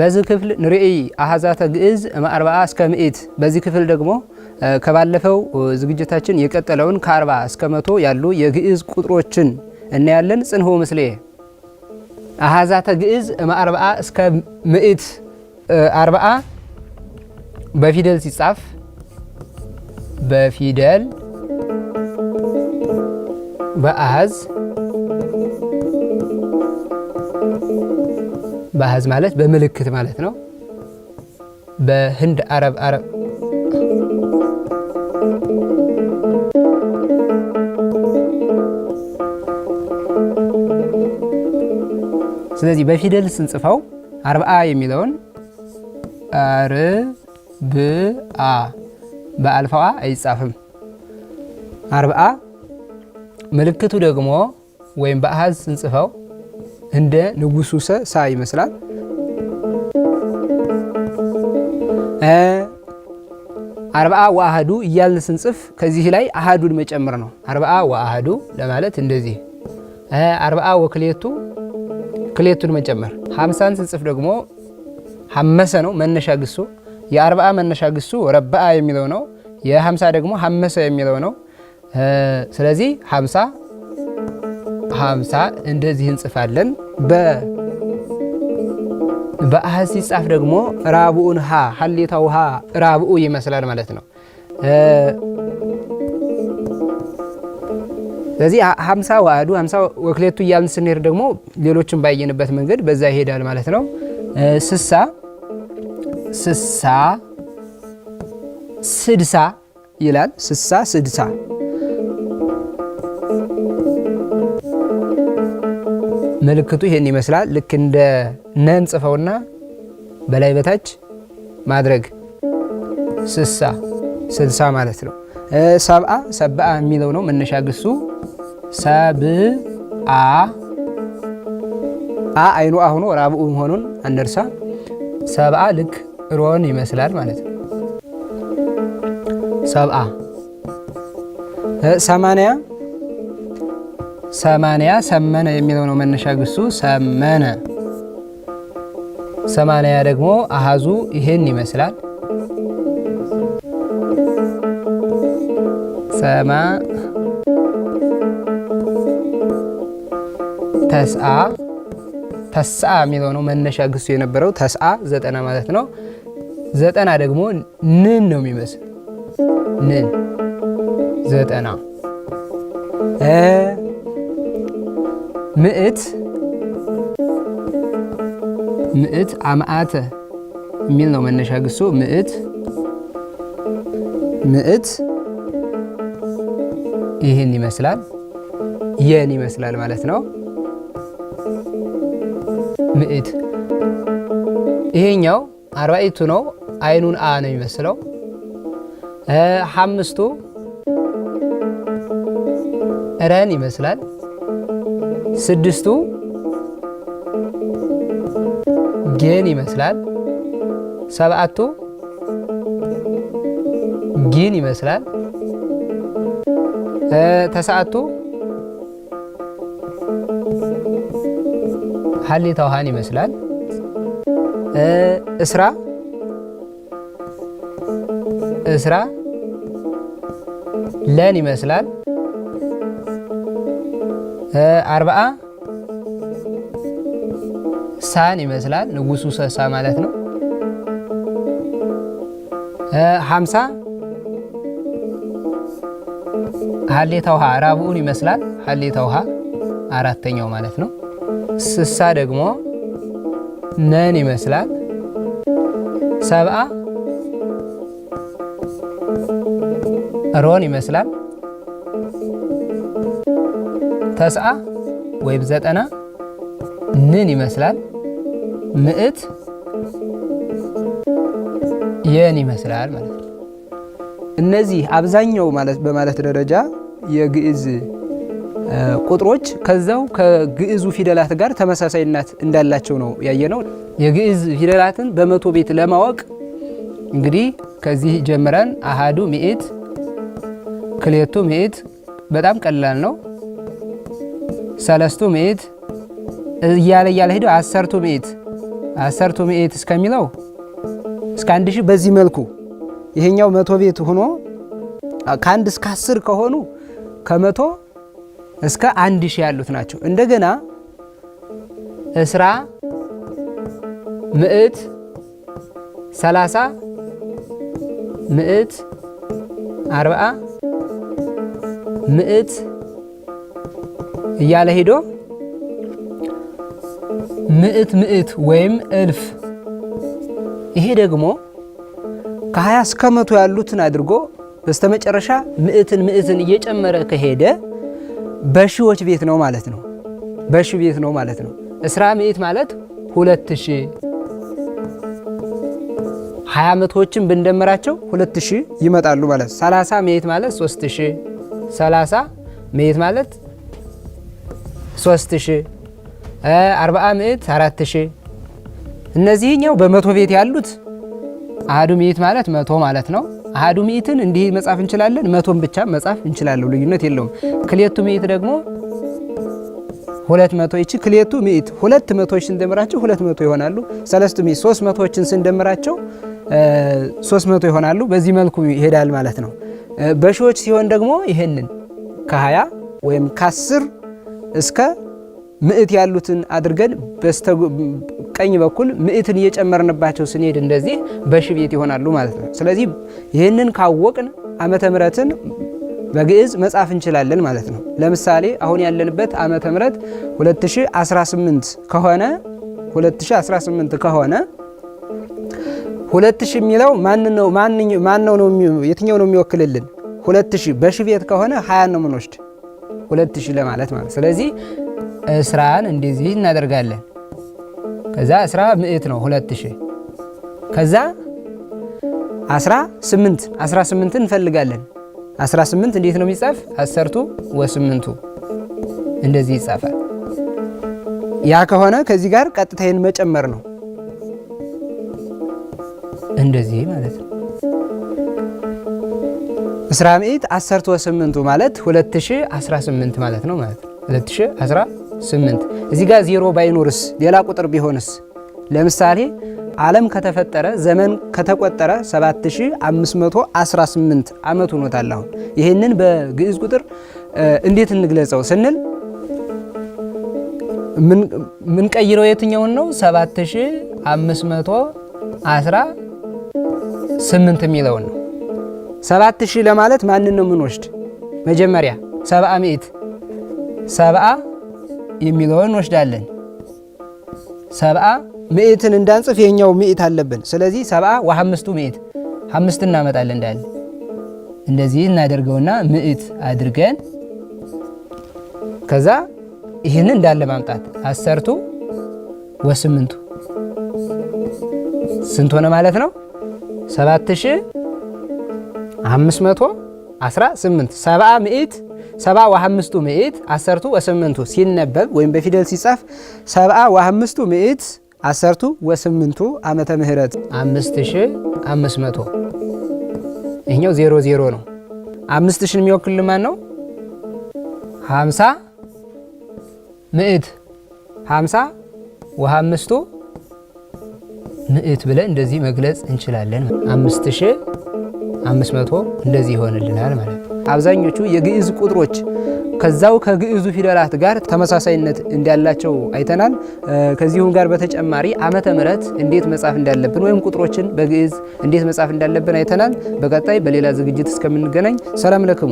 በዚህ ክፍል ንርኢ አሃዛተ ግዕዝ እም40 እስከ 100። በዚህ ክፍል ደግሞ ከባለፈው ዝግጅታችን የቀጠለውን ከ40 እስከ 100 ያሉ የግዕዝ ቁጥሮችን እናያለን። ጽንሁ ምስሌ አሃዛተ ግዕዝ እም40 እስከ 100 40 በፊደል ሲጻፍ በፊደል በአሃዝ በአሃዝ ማለት በምልክት ማለት ነው። በህንድ አረብ ስለዚህ በፊደል ስንጽፈው 40 የሚለውን አርብአ በአልፋዋ አይጻፍም። 40 ምልክቱ ደግሞ ወይም በአሃዝ ስንጽፈው እንደ ንጉሱ ሳ ይመስላል። 40 ወአሃዱ እያልን ስንጽፍ ከዚህ ላይ አሃዱን መጨመር ነው። 40 ወአሃዱ ለማለት እንደዚህ 40 ወክሌቱ ክሌቱን መጨመር። 50ን ስንጽፍ ደግሞ ሐመሰ ነው መነሻ ግሱ። የ40 መነሻ ግሱ ረባአ የሚለው ነው። የ50 ደግሞ ሐመሰ የሚለው ነው። ስለዚህ 50 እንደዚህ እንጽፋለን። በአሃዝ ሲጻፍ ደግሞ ራብኡን ሐሌታው ራብኡ ይመስላል ማለት ነው። ስለዚህ 50 ወአዱ 50 ወክሌቱ እያልን ስንሄድ ደግሞ ሌሎችን ባየንበት መንገድ በዛ ይሄዳል ማለት ነው። ስሳ ስድሳ ይላል። ስድሳ ምልክቱ ይሄን ይመስላል። ልክ እንደ ነን ጽፈውና በላይ በታች ማድረግ ስልሳ ማለት ነው። ሰብአ የሚለው ነው መነሻ ግሱ። ሰብአ አይኑ አሁኑ ራብኡ መሆኑን አንርሳ። ሰብአ ልክ ሮን ይመስላል ማለት ነው። ሰብአ 80 ሰመነ የሚለው ነው መነሻ ግሱ። ሰመነ 80 ደግሞ አሃዙ ይሄን ይመስላል። ተስአ የሚለው ነው መነሻ ግሱ የነበረው። ተስአ 90 ማለት ነው። 90 ደግሞ ንን ነው የሚመስል ንን 90 ምዕት አምአተ የሚል ነው መነሻ ግሱ። ምዕት ይህን ይመስላል የን ይመስላል ማለት ነው። ምዕት ይሄኛው 40ቱ ነው። አይኑን አ ነው የሚመስለው። 5ቱ ረን ይመስላል። 6ቱ ጌን ይመስላል። 7ቱ ጊን ይመስላል። 9ቱ ሐሌታ ውሃን ይመስላል። እስራ ለን ይመስላል። 40 ሳን ይመስላል ንጉሱ ሰሳ ማለት ነው። 50 ሐሌታ ውሃ ራብኡን ይመስላል። ሐሌታ ውሃ አራተኛው ማለት ነው። 60 ደግሞ ነን ይመስላል። 70 ሮን ይመስላል። 90 ወይም 90 ንን ይመስላል። 100 የን ይመስላል ማለት ነው። እነዚህ አብዛኛው በማለት ደረጃ የግዕዝ ቁጥሮች ከዛው ከግዕዙ ፊደላት ጋር ተመሳሳይነት እንዳላቸው ነው ያየነው። የግዕዝ ፊደላትን በመቶ ቤት ለማወቅ እንግዲህ ከዚህ ጀምረን አሃዱ ምዕት፣ ክሌቱ ምዕት በጣም ቀላል ነው። ሰለስቱ ምዕት እያለ ሄዶ 10ቱ ምዕት አሰርቱ ምዕት እስከሚለው እስከ 1000 በዚህ መልኩ ይሄኛው 100 ቤት ሆኖ ከ1 እስከ 10 ከሆኑ ከ100 እስከ 1000 ያሉት ናቸው። እንደገና እስራ ምዕት 30 ምዕት 40 ምዕት እያለ ሄዶ ምዕት ወይም እልፍ። ይሄ ደግሞ ከ20 እስከ 100 ያሉትን አድርጎ በስተመጨረሻ ምዕትን እየጨመረ ከሄደ በሺዎች ቤት ነው ማለት ነው። በሺ ቤት ነው ማለት ነው። እስራ ምዕት ማለት 2000 20 መቶዎችን ብንደምራቸው 2000 ይመጣሉ ማለት። 30 ምዕት ማለት 3000 30 ምዕት ማለት 3000 40 ምዕት 4000 እነዚህኛው በመቶ ቤት ያሉት አሃዱ ምዕት ማለት 100 ማለት ነው። አሃዱ ምዕትን እንዲህ መጻፍ እንችላለን፣ መቶን ብቻ መጻፍ እንችላለን፣ ልዩነት የለውም። ክሌቱ ምዕት ደግሞ 200 ይቺ ክሌቱ ምዕት 200ዎችን ስንደምራቸው 200 ይሆናሉ። ሰለስቱ ምዕት 300ዎችን ስንደምራቸው 300 ይሆናሉ። በዚህ መልኩ ይሄዳል ማለት ነው። በሺዎች ሲሆን ደግሞ ይሄንን ከ20 ወይም ከ10 እስከ ምዕት ያሉትን አድርገን በስተቀኝ በኩል ምዕትን እየጨመርንባቸው ስንሄድ እንደዚህ በሺ ቤት ይሆናሉ ማለት ነው። ስለዚህ ይህንን ካወቅን ዓመተ ምሕረትን በግዕዝ መጻፍ እንችላለን ማለት ነው። ለምሳሌ አሁን ያለንበት ዓመተ ምሕረት 2018 ከሆነ 2018 ከሆነ 2000 የሚለው የትኛው ነው የሚወክልልን? 2000 በሺ ቤት ከሆነ 20 ነው የምንወስድ 2000 ለማለት ማለት። ስለዚህ እስራን እንደዚህ እናደርጋለን። ከዛ እስራ ምዕት ነው 2000። ከዛ 18 እንፈልጋለን። 18 እንዴት ነው የሚጻፍ? አሰርቱ ወስምንቱ እንደዚህ ይጻፋል። ያ ከሆነ ከዚህ ጋር ቀጥታዬን መጨመር ነው እንደዚህ ማለት ነው። እስራ ምዕት አሰርቱ ወስምንቱ ማለት 2018 ማለት ነው ማለት ነው። 2018 እዚህ ጋር ዜሮ ባይኖርስ ሌላ ቁጥር ቢሆንስ? ለምሳሌ ዓለም ከተፈጠረ ዘመን ከተቆጠረ 7518 ዓመት ሆኖታል። አሁን ይህንን በግዕዝ ቁጥር እንዴት እንግለጸው ስንል ምን ቀይረው የትኛውን ነው? 7518 የሚለውን ነው። 7000 ለማለት ማንን ነው የምንወስድ? መጀመሪያ 70 ምዕት 70 የሚለውን እንወስዳለን። 70 ምዕትን እንዳንጽፍ የኛው ምዕት አለብን። ስለዚህ 70 ወ5ቱ ምዕት 5 እናመጣለን እንዳለ እንደዚህ እናደርገውና ምዕት አድርገን ከዛ ይህንን እንዳለ ማምጣት አሰርቱ ወስምንቱ ስንት ሆነ ማለት ነው? 7518 70 ምዕት 70 ወ5ቱ ምዕት አሰርቱ ወስምንቱ ሲነበብ ወይም በፊደል ሲጻፍ 70 ወ5ቱ ምዕት አሰርቱ ወስምንቱ ዓመተ ምህረት 5500 ይሄኛው 00 ነው። 5000 የሚወክል ማን ነው? 50 ምዕት 50 ወ5ቱ ምዕት ብለን እንደዚህ መግለጽ እንችላለን። 5500 እንደዚህ ይሆንልናል ማለት ነው። አብዛኞቹ የግዕዝ ቁጥሮች ከዛው ከግዕዙ ፊደላት ጋር ተመሳሳይነት እንዳላቸው አይተናል። ከዚሁም ጋር በተጨማሪ ዓመተ ምሕረት እንዴት መጻፍ እንዳለብን ወይም ቁጥሮችን በግዕዝ እንዴት መጻፍ እንዳለብን አይተናል። በቀጣይ በሌላ ዝግጅት እስከምንገናኝ ሰላም ለክሙ።